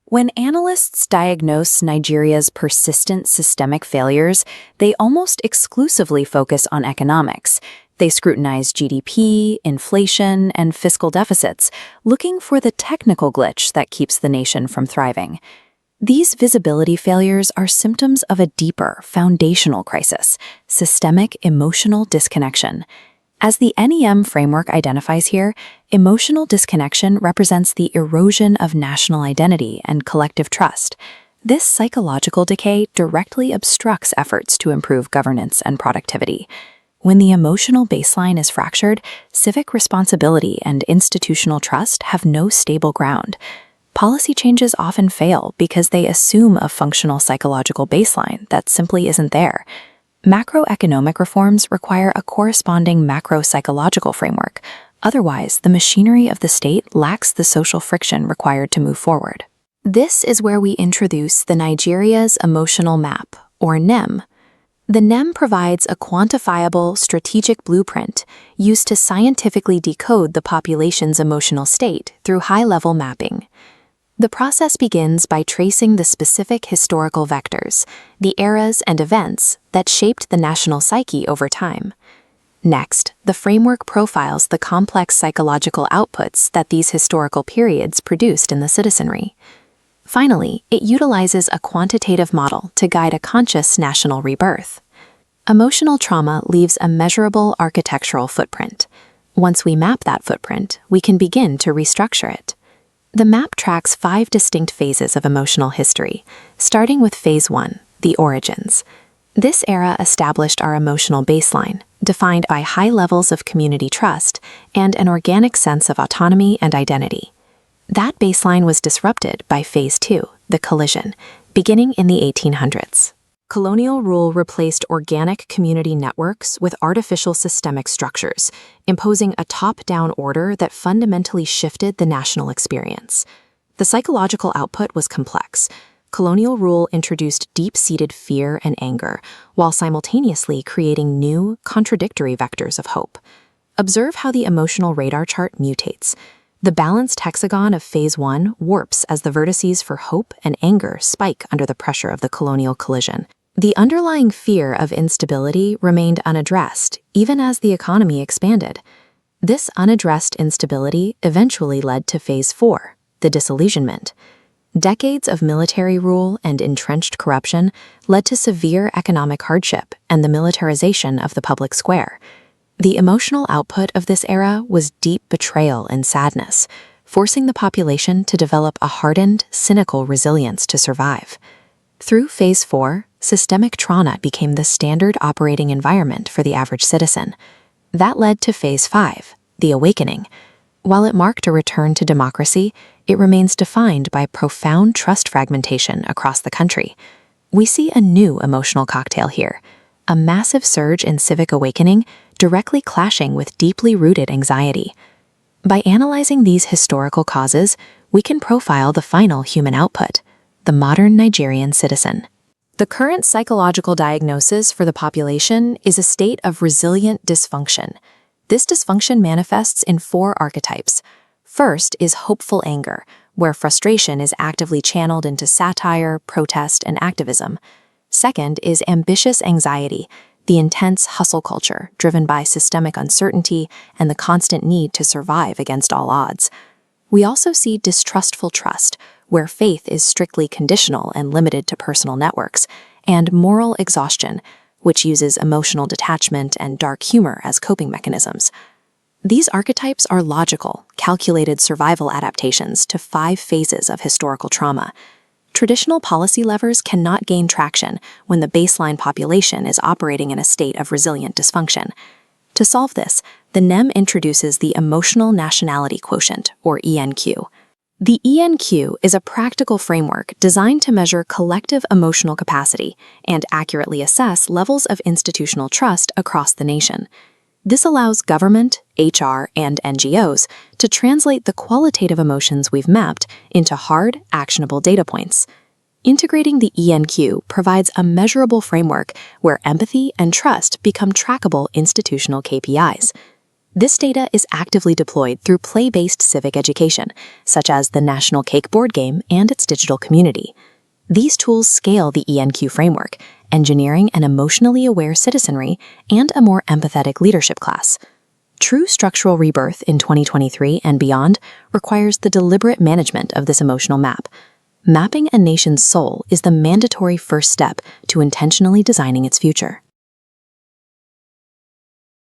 When analysts diagnose Nigeria's persistent systemic failures, they almost exclusively focus on economics. They scrutinize GDP, inflation, and fiscal deficits, looking for the technical glitch that keeps the nation from thriving. These visibility failures are symptoms of a deeper, foundational crisis: systemic emotional disconnection. As the NEM framework identifies here, emotional disconnection represents the erosion of national identity and collective trust. This psychological decay directly obstructs efforts to improve governance and productivity. When the emotional baseline is fractured, civic responsibility and institutional trust have no stable ground. Policy changes often fail because they assume a functional psychological baseline that simply isn't there. Macroeconomic reforms require a corresponding macro-psychological framework. Otherwise, the machinery of the state lacks the social friction required to move forward. This is where we introduce the Nigeria's Emotional Map, or NEM. The NEM provides a quantifiable, strategic blueprint used to scientifically decode the population's emotional state through high-level mapping. The process begins by tracing the specific historical vectors, the eras and events that shaped the national psyche over time. Next, the framework profiles the complex psychological outputs that these historical periods produced in the citizenry. Finally, it utilizes a quantitative model to guide a conscious national rebirth. Emotional trauma leaves a measurable architectural footprint. Once we map that footprint, we can begin to restructure it. The map tracks 5 distinct phases of emotional history, starting with Phase 1, the origins. This era established our emotional baseline, defined by high levels of community trust and an organic sense of autonomy and identity. That baseline was disrupted by Phase 2, the collision, beginning in the 1800s. Colonial rule replaced organic community networks with artificial systemic structures, imposing a top-down order that fundamentally shifted the national experience. The psychological output was complex. Colonial rule introduced deep-seated fear and anger, while simultaneously creating new, contradictory vectors of hope. Observe how the emotional radar chart mutates. The balanced hexagon of Phase 1 warps as the vertices for hope and anger spike under the pressure of the colonial collision. The underlying fear of instability remained unaddressed, even as the economy expanded. This unaddressed instability eventually led to Phase 4, the disillusionment. Decades of military rule and entrenched corruption led to severe economic hardship and the militarization of the public square. The emotional output of this era was deep betrayal and sadness, forcing the population to develop a hardened, cynical resilience to survive. Through Phase 4, systemic trauma became the standard operating environment for the average citizen. That led to Phase 5, the awakening. While it marked a return to democracy, it remains defined by profound trust fragmentation across the country. We see a new emotional cocktail here, a massive surge in civic awakening directly clashing with deeply rooted anxiety. By analyzing these historical causes, we can profile the final human output: the modern Nigerian citizen. The current psychological diagnosis for the population is a state of resilient dysfunction. This dysfunction manifests in 4 archetypes. First is hopeful anger, where frustration is actively channeled into satire, protest, and activism. Second is ambitious anxiety, the intense hustle culture driven by systemic uncertainty and the constant need to survive against all odds. We also see distrustful trust, where faith is strictly conditional and limited to personal networks, and moral exhaustion, which uses emotional detachment and dark humor as coping mechanisms. These archetypes are logical, calculated survival adaptations to 5 phases of historical trauma. Traditional policy levers cannot gain traction when the baseline population is operating in a state of resilient dysfunction. To solve this, the NEM introduces the Emotional Nationality Quotient, or ENQ. The ENQ is a practical framework designed to measure collective emotional capacity and accurately assess levels of institutional trust across the nation. This allows government, HR, and NGOs to translate the qualitative emotions we've mapped into hard, actionable data points. Integrating the ENQ provides a measurable framework where empathy and trust become trackable institutional KPIs. This data is actively deployed through play-based civic education, such as the National Cake board game and its digital community. These tools scale the ENQ framework, engineering an emotionally aware citizenry and a more empathetic leadership class. True structural rebirth in 2023 and beyond requires the deliberate management of this emotional map. Mapping a nation's soul is the mandatory first step to intentionally designing its future.